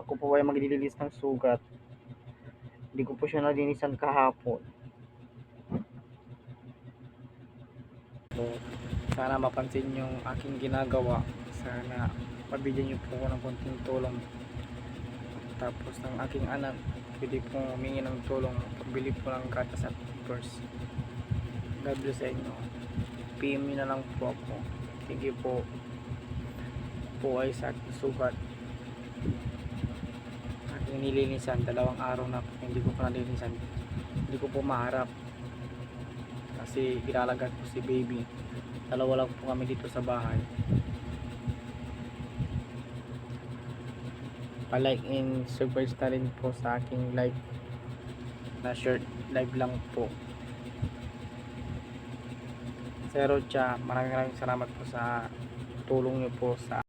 ako po ay maglilinis ng sugat. Hindi ko po siya nalinisan kahapon. So, sana mapansin yung aking ginagawa. Sana pabigyan niyo po ako ng konting tulong. Tapos ng aking anak, pwede po humingi ng tulong. Pabili po ng gatas at papers. God bless sa inyo. PM nyo na lang po ako. Thank you po. Po ay sa aking sugat. Aking nilinisan. 2 araw na po. Hindi ko pa nalinisan. Hindi ko po maharap. Kasi ilalagat po si baby. 2 lang po kami dito sa bahay. Pa-like and subscribe na rin po sa aking live na short live lang po. Sir Rocha, maraming salamat po sa tulong niyo po sa